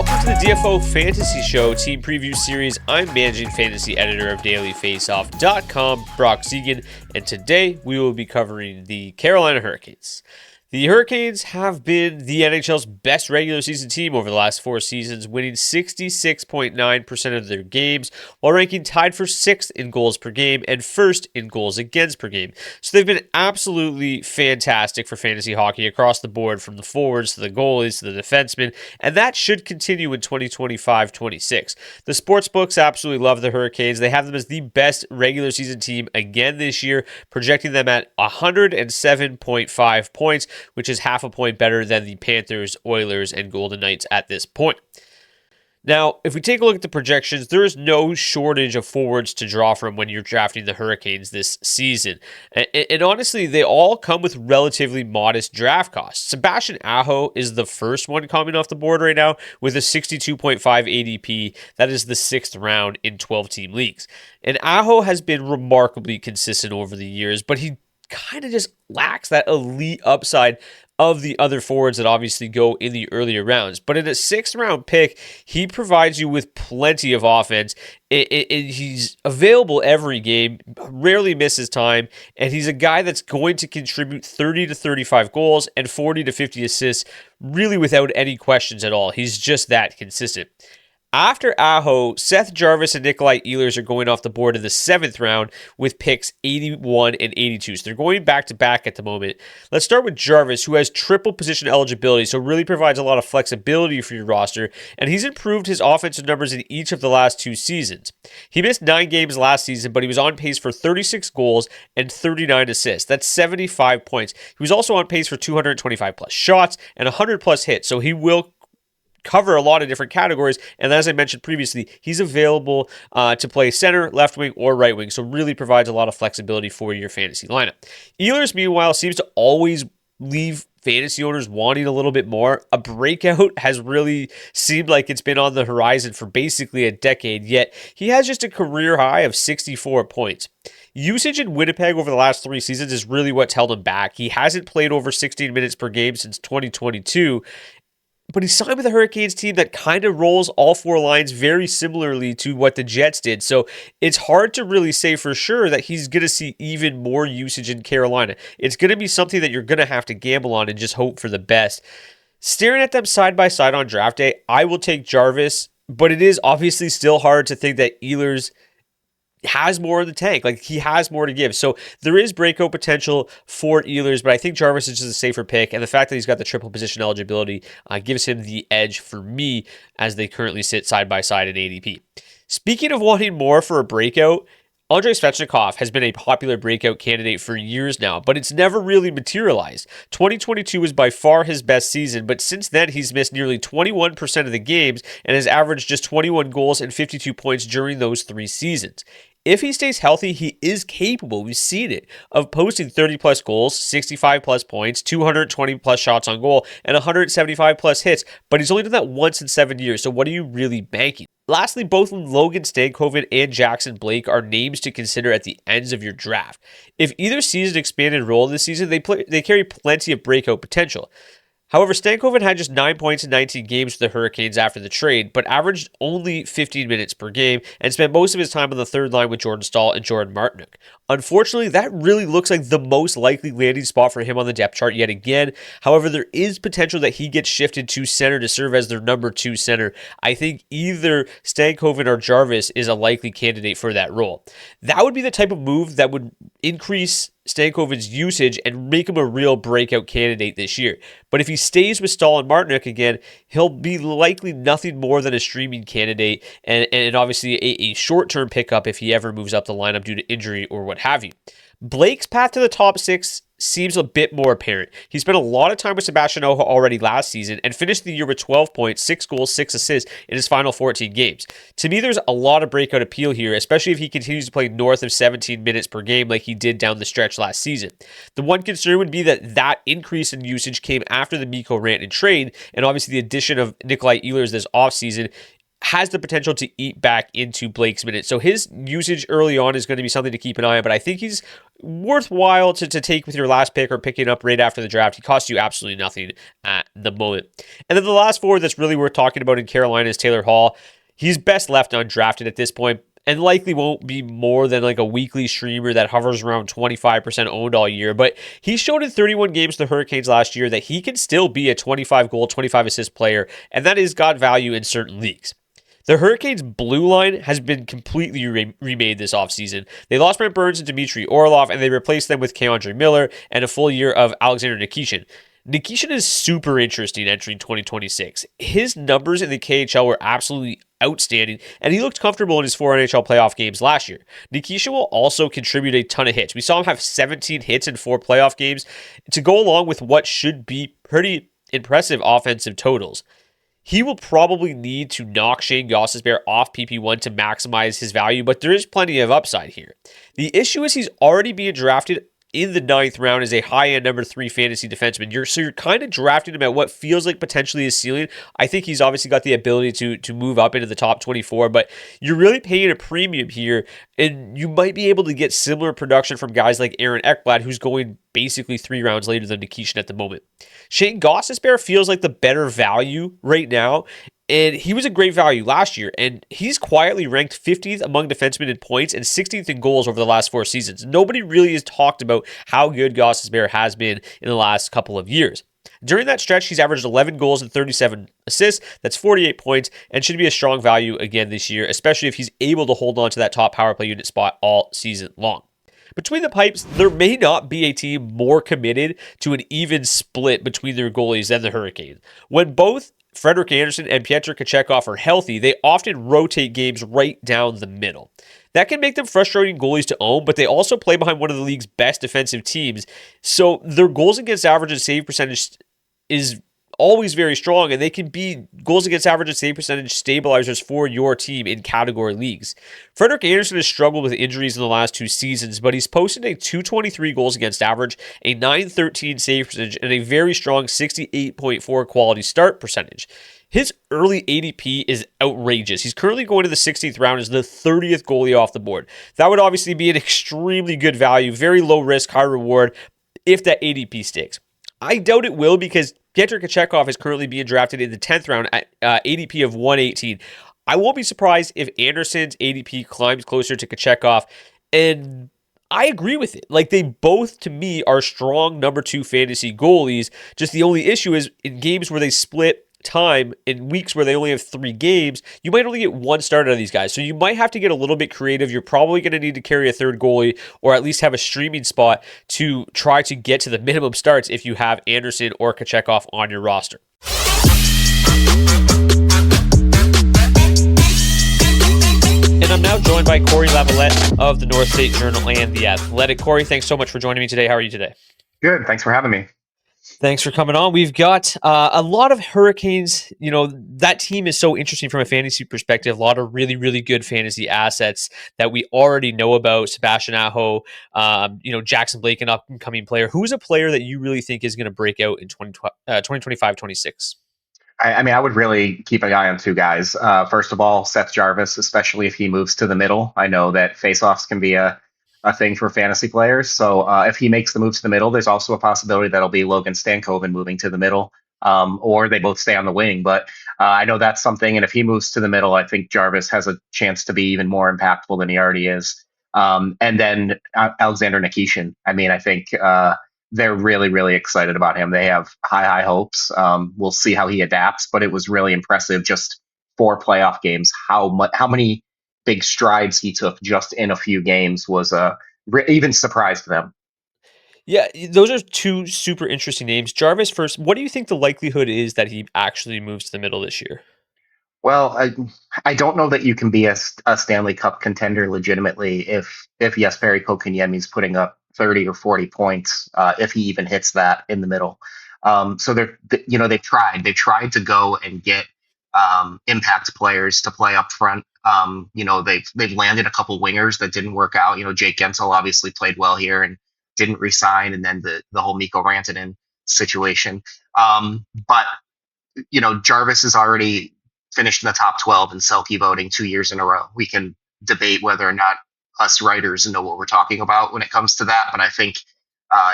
Welcome to the DFO Fantasy Show Team Preview Series. I'm Managing Fantasy Editor of Daily Faceoff.com, Brock Seguin, and today we will be covering the Carolina Hurricanes. The Hurricanes have been the NHL's best regular season team over the last 4 seasons, winning 66.9% of their games, while ranking tied for 6th in goals per game and 1st in goals against per game. So they've been absolutely fantastic for fantasy hockey across the board, from the forwards to the goalies to the defensemen, and that should continue in 2025-26. The sportsbooks absolutely love the Hurricanes. They have them as the best regular season team again this year, projecting them at 107.5 points, which is half a point better than the Panthers, Oilers, and Golden Knights at this point. Now, if we take a look at the projections, there is no shortage of forwards to draw from when you're drafting the Hurricanes this season. And honestly, they all come with relatively modest draft costs. Sebastian Aho is the first one coming off the board right now with a 62.5 ADP. That is the 6th round in 12-team leagues. And Aho has been remarkably consistent over the years, but he kind of just lacks that elite upside of the other forwards that obviously go in the earlier rounds. But in a 6th round pick, he provides you with plenty of offense. He's available every game, rarely misses time, and he's a guy that's going to contribute 30 to 35 goals and 40 to 50 assists, really without any questions at all. He's just that consistent. After Aho, Seth Jarvis and Nikolai Ehlers are going off the board in the 7th round with picks 81 and 82. So they're going back-to-back at the moment. Let's start with Jarvis, who has triple position eligibility, so really provides a lot of flexibility for your roster, and he's improved his offensive numbers in each of the last 2 seasons. He missed 9 games last season, but he was on pace for 36 goals and 39 assists. That's 75 points. He was also on pace for 225-plus shots and 100-plus hits, so he will cover a lot of different categories, and as I mentioned previously, he's available to play center, left wing, or right wing, so really provides a lot of flexibility for your fantasy lineup. Ehlers, meanwhile, seems to always leave fantasy owners wanting a little bit more. A breakout has really seemed like it's been on the horizon for basically a decade, yet he has just a career high of 64 points. Usage in Winnipeg over the last 3 seasons is really what's held him back. He hasn't played over 16 minutes per game since 2022, but he's signed with a Hurricanes team that kind of rolls all 4 lines very similarly to what the Jets did. So it's hard to really say for sure that he's going to see even more usage in Carolina. It's going to be something that you're going to have to gamble on and just hope for the best. Staring at them side by side on draft day, I will take Jarvis, but it is obviously still hard to think that Ehlers has more in the tank. Like, he has more to give. So there is breakout potential for Ehlers, but I think Jarvis is just a safer pick. And the fact that he's got the triple position eligibility gives him the edge for me as they currently sit side by side in ADP. Speaking of wanting more for a breakout, Andrei Svechnikov has been a popular breakout candidate for years now, but it's never really materialized. 2022 was by far his best season, but since then he's missed nearly 21% of the games and has averaged just 21 goals and 52 points during those 3 seasons. If he stays healthy, he is capable, we've seen it, of posting 30-plus goals, 65-plus points, 220-plus shots on goal, and 175-plus hits, but he's only done that once in 7 years, so what are you really banking? Lastly, both Logan Stankoven and Jackson Blake are names to consider at the ends of your draft. If either sees an expanded role this season, they carry plenty of breakout potential. However, Stankoven had just 9 points in 19 games for the Hurricanes after the trade, but averaged only 15 minutes per game and spent most of his time on the third line with Jordan Staal and Jordan Martinook. Unfortunately, that really looks like the most likely landing spot for him on the depth chart yet again. However, there is potential that he gets shifted to center to serve as their number 2 center. I think either Stankoven or Jarvis is a likely candidate for that role. That would be the type of move that would increase Stankoven's usage and make him a real breakout candidate this year. But if he stays with Staal and Martinook again, he'll be likely nothing more than a streaming candidate and obviously a short-term pickup if he ever moves up the lineup due to injury or what have you. Blake's path to the top 6 seems a bit more apparent. He spent a lot of time with Sebastian Aho already last season and finished the year with 12 points, 6 goals, 6 assists in his final 14 games. To me, there's a lot of breakout appeal here, especially if he continues to play north of 17 minutes per game like he did down the stretch last season. The one concern would be that increase in usage came after the Mikko Rantanen trade, and obviously the addition of Nikolai Ehlers this offseason has the potential to eat back into Blake's minutes. So his usage early on is going to be something to keep an eye on, but I think he's worthwhile to take with your last pick or picking up right after the draft. He costs you absolutely nothing at the moment. And then the last forward that's really worth talking about in Carolina is Taylor Hall. He's best left undrafted at this point, and likely won't be more than like a weekly streamer that hovers around 25% owned all year. But he showed in 31 games the Hurricanes last year that he can still be a 25 goal, 25 assist player, and that has got value in certain leagues. The Hurricanes' blue line has been completely remade this offseason. They lost Brent Burns and Dmitry Orlov, and they replaced them with Keandre Miller and a full year of Alexander Nikishin. Nikishin is super interesting entering 2026. His numbers in the KHL were absolutely outstanding, and he looked comfortable in his 4 NHL playoff games last year. Nikishin will also contribute a ton of hits. We saw him have 17 hits in 4 playoff games to go along with what should be pretty impressive offensive totals. He will probably need to knock Shane Gostisbehere off PP1 to maximize his value, but there is plenty of upside here. The issue is he's already being drafted in the 9th round as a high-end number 3 fantasy defenseman. You're kind of drafting him at what feels like potentially his ceiling. I think he's obviously got the ability to move up into the top 24, but you're really paying a premium here, and you might be able to get similar production from guys like Aaron Ekblad, who's going basically 3 rounds later than Nikishin at the moment. Shane Gostisbehere feels like the better value right now, and he was a great value last year, and he's quietly ranked 50th among defensemen in points and 16th in goals over the last 4 seasons. Nobody really has talked about how good Gostisbehere has been in the last couple of years. During that stretch, he's averaged 11 goals and 37 assists. That's 48 points and should be a strong value again this year, especially if he's able to hold on to that top power play unit spot all season long. Between the pipes, there may not be a team more committed to an even split between their goalies than the Hurricanes. When both Frederik Andersen and Pyotr Kochetkov are healthy, they often rotate games right down the middle. That can make them frustrating goalies to own, but they also play behind one of the league's best defensive teams, so their goals against average and save percentage is always very strong, and they can be goals against average and save percentage stabilizers for your team in category leagues. Frederik Andersen has struggled with injuries in the last 2 seasons, but he's posted a 223 goals against average, a 913 save percentage, and a very strong 68.4 quality start percentage. His early ADP is outrageous. He's currently going to the 16th round as the 30th goalie off the board. That would obviously be an extremely good value, very low risk, high reward if that ADP sticks. I doubt it will because Pyotr Kochetkov is currently being drafted in the 10th round at ADP of 118. I won't be surprised if Andersen's ADP climbs closer to Kochetkov, and I agree with it. Like, they both, to me, are strong number 2 fantasy goalies. Just the only issue is in games where they split time, in weeks where they only have 3 games, you might only get 1 start out of these guys. So you might have to get a little bit creative. You're probably going to need to carry a 3rd goalie or at least have a streaming spot to try to get to the minimum starts if you have Andersen or Kochetkov on your roster. And I'm now joined by Cory Lavalette of the North State Journal and The Athletic. Cory, thanks so much for joining me today. How are you today? Good. Thanks for having me. Thanks for coming on. We've got a lot of Hurricanes. You know, that team is so interesting from a fantasy perspective. A lot of really, really good fantasy assets that we already know about. Sebastian Aho, Jackson Blake, an up-and-coming player. Who's a player that you really think is going to break out in 2025-26? I would really keep an eye on 2 guys. First of all, Seth Jarvis, especially if he moves to the middle. I know that faceoffs can be a thing for fantasy players. So if he makes the move to the middle, there's also a possibility that'll be Logan Stankoven moving to the middle, or they both stay on the wing. But I know that's something. And if he moves to the middle, I think Jarvis has a chance to be even more impactful than he already is. And then Alexander Nikishin. I think they're really, really excited about him. They have high hopes. We'll see how he adapts, but it was really impressive just 4 playoff games. How many big strides he took just in a few games was even surprised them. Yeah, those are 2 super interesting names. Jarvis first, what do you think the likelihood is that he actually moves to the middle this year? Well, I don't know that you can be a Stanley Cup contender legitimately if Jesperi Kotkaniemi's putting up 30 or 40 points, if he even hits that in the middle. So they've tried to go and get impact players to play up front. They've landed a couple wingers that didn't work out. Jake Gensel obviously played well here and didn't resign, and then the whole Mikko Rantanen situation. But Jarvis is already finished in the top 12 in Selkie voting 2 years in a row. We can debate whether or not us writers know what we're talking about when it comes to that. But I think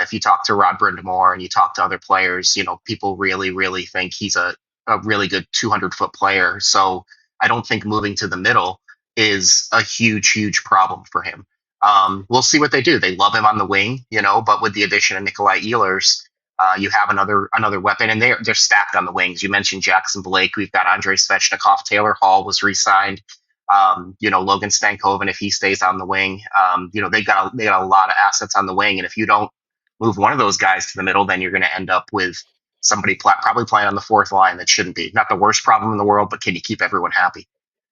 if you talk to Rod Brindamore and you talk to other players, people really, really think he's a really good 200-foot player. So I don't think moving to the middle is a huge, huge problem for him. We'll see what they do. They love him on the wing, but with the addition of Nikolai Ehlers, you have another weapon, and they're stacked on the wings. You mentioned Jackson Blake. We've got Andrei Svechnikov. Taylor Hall was re-signed. Logan Stankoven, if he stays on the wing, they got a lot of assets on the wing, and if you don't move one of those guys to the middle, then you're going to end up with somebody probably playing on the fourth line that shouldn't be. Not the worst problem in the world, but can you keep everyone happy?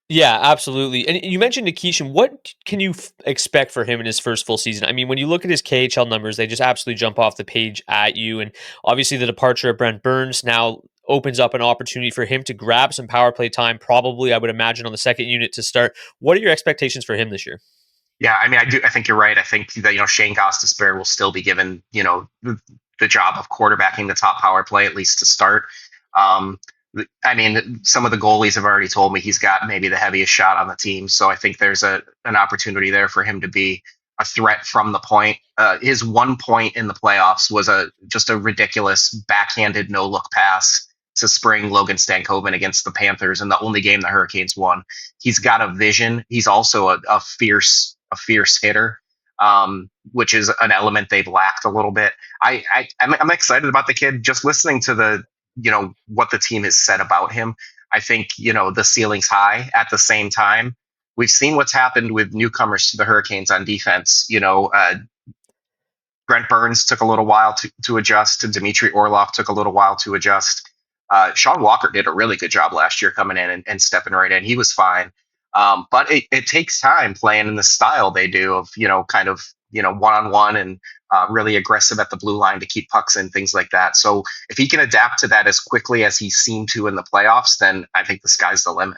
Yeah, absolutely. And you mentioned Nikishin. What can you expect for him in his first full season? I mean, when you look at his KHL numbers, they just absolutely jump off the page at you. And obviously, the departure of Brent Burns now opens up an opportunity for him to grab some power play time, probably, I would imagine, on the second unit to start. What are your expectations for him this year? Yeah, I mean, I do. I think you're right. I think that Shane Gostisbehere will still be given the job of quarterbacking the top power play at least to start. Um, I mean, some of the goalies have already told me he's got maybe the heaviest shot on the team, so I think there's an opportunity there for him to be a threat from the point. His 1 point in the playoffs was just a ridiculous backhanded no look pass to spring Logan Stankoven against the Panthers in the only game the Hurricanes won. He's got a vision. He's also a fierce hitter, which is an element they've lacked a little bit. I'm excited about the kid. Just listening to what the team has said about him, I think the ceiling's high. At the same time, we've seen what's happened with newcomers to the Hurricanes on defense. Brent Burns took a little while to adjust. To Dmitry Orlov took a little while to adjust. Sean Walker did a really good job last year coming in and stepping right in. He was fine. But it takes time playing in the style they do of, kind of, one-on-one and really aggressive at the blue line to keep pucks in, things like that. So if he can adapt to that as quickly as he seemed to in the playoffs, then I think the sky's the limit.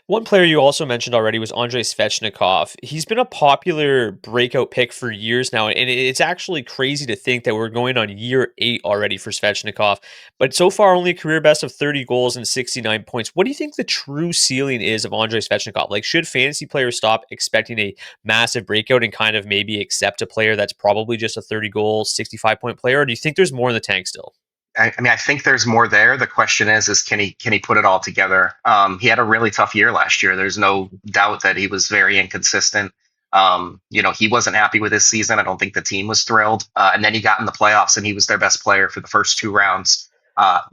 One player you also mentioned already was Andrei Svechnikov. He's been a popular breakout pick for years now, and it's actually crazy to think that we're going on year 8 already for Svechnikov. But so far, only a career best of 30 goals and 69 points. What do you think the true ceiling is of Andrei Svechnikov? Like, should fantasy players stop expecting a massive breakout and kind of maybe accept a player that's probably just a 30-goal, 65-point player? Or do you think there's more in the tank still? I mean, I think there's more there. The question is can he put it all together? He had a really tough year last year. There's no doubt that he was very inconsistent. He wasn't happy with his season. I don't think the team was thrilled. And then he got in the playoffs and he was their best player for the first 2 rounds.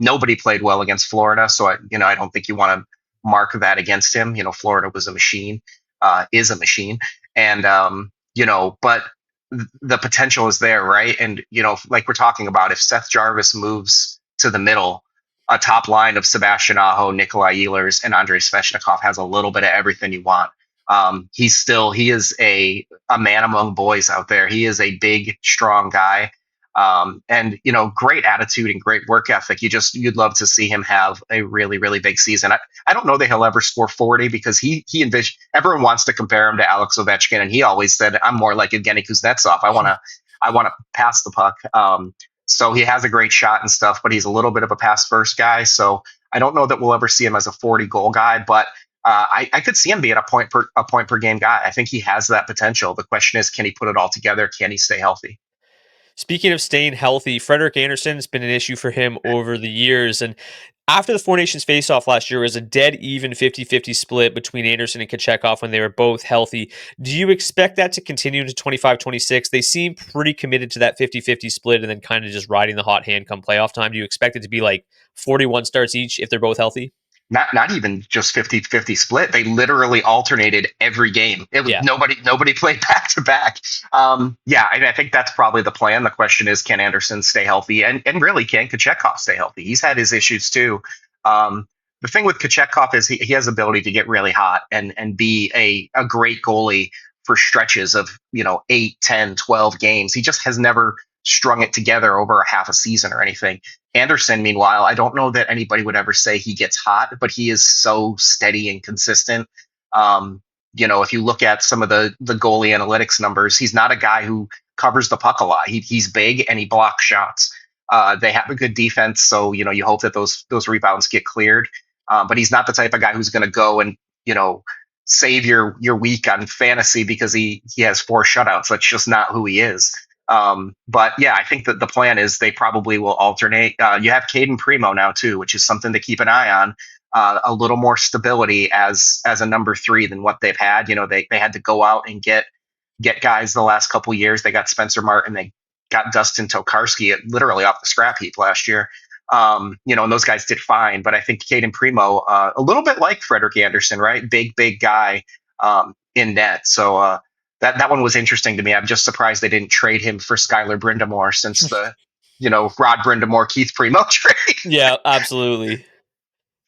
Nobody played well against Florida, so I don't think you want to mark that against him. Florida was a machine, is a machine, and but the potential is there, right? And like we're talking about, if Seth Jarvis moves to the middle, a top line of Sebastian Aho, Nikolai Ehlers, and Andrei Svechnikov has a little bit of everything you want. He is a man among boys out there. He is a big, strong guy. And great attitude and great work ethic. You'd love to see him have a really, really big season. I don't know that he'll ever score 40 because he envisioned, everyone wants to compare him to Alex Ovechkin, and he always said, I'm more like Evgeny Kuznetsov. I want to pass the puck. So he has a great shot and stuff, but he's a little bit of a pass first guy. So I don't know that we'll ever see him as a 40 goal guy, but I could see him being a point per game guy. I think he has that potential. The question is, can he put it all together? Can he stay healthy? Speaking of staying healthy, Frederik Andersen has been an issue for him over the years. And after the Four Nations face-off last year, it was a dead even 50-50 split between Andersen and Kochetkov when they were both healthy. Do you expect that to continue into 25-26? They seem pretty committed to that 50-50 split and then kind of just riding the hot hand come playoff time. Do you expect it to be like 41 starts each if they're both healthy? Not even just 50-50 split. They literally alternated every game. It was nobody played back to back. I think that's probably the plan. The question is, can Andersen stay healthy? And really, can Kochetkov stay healthy? He's had his issues too. The thing with Kochetkov is he has ability to get really hot and be a great goalie for stretches of 8, 10, 12 games. He just has never strung it together over a half a season or anything. Andersen, meanwhile, I don't know that anybody would ever say he gets hot, but he is so steady and consistent. If you look at some of the goalie analytics numbers, he's not a guy who covers the puck a lot. He's big and he blocks shots. They have a good defense, so you hope that those rebounds get cleared. but he's not the type of guy who's going to go and, save your week on fantasy because he has 4 shutouts. That's just not who he is. But yeah, I think that the plan is they probably will alternate. You have Caden Primo now too, which is something to keep an eye on. A little more stability as a number 3 than what they've had. They had to go out and get guys the last couple years. They got Spencer Martin, they got Dustin Tokarski literally off the scrap heap last year. And those guys did fine. But I think Caden Primo, a little bit like Frederik Andersen, right? Big guy in net. So that one was interesting to me. I'm just surprised they didn't trade him for Skylar Brindamore since the, Rod Brindamore, Keith Primo trade. Yeah, absolutely.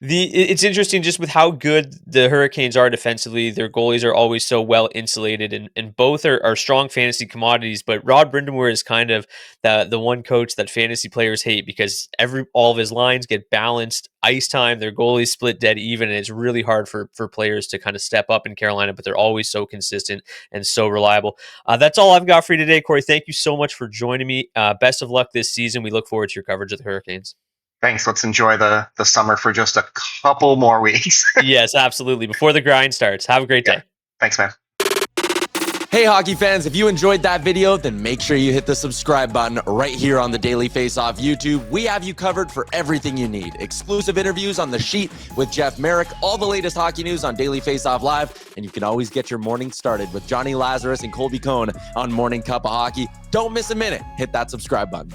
It's interesting just with how good the Hurricanes are defensively. Their goalies are always so well insulated, and both are strong fantasy commodities. But Rod Brindamore is kind of the one coach that fantasy players hate because all of his lines get balanced ice time. Their goalies split dead even, and it's really hard for players to kind of step up in Carolina. But they're always so consistent and so reliable. That's all I've got for you today, Cory. Thank you so much for joining me. Best of luck this season. We look forward to your coverage of the Hurricanes. Thanks. Let's enjoy the summer for just a couple more weeks. Yes, absolutely. Before the grind starts. Have a great day. Thanks, man. Hey, hockey fans, if you enjoyed that video, then make sure you hit the subscribe button right here on the Daily Faceoff YouTube. We have you covered for everything you need. Exclusive interviews on The Sheet with Jeff Merrick, all the latest hockey news on Daily Faceoff Live, and you can always get your morning started with Johnny Lazarus and Colby Cohn on Morning Cup of Hockey. Don't miss a minute. Hit that subscribe button.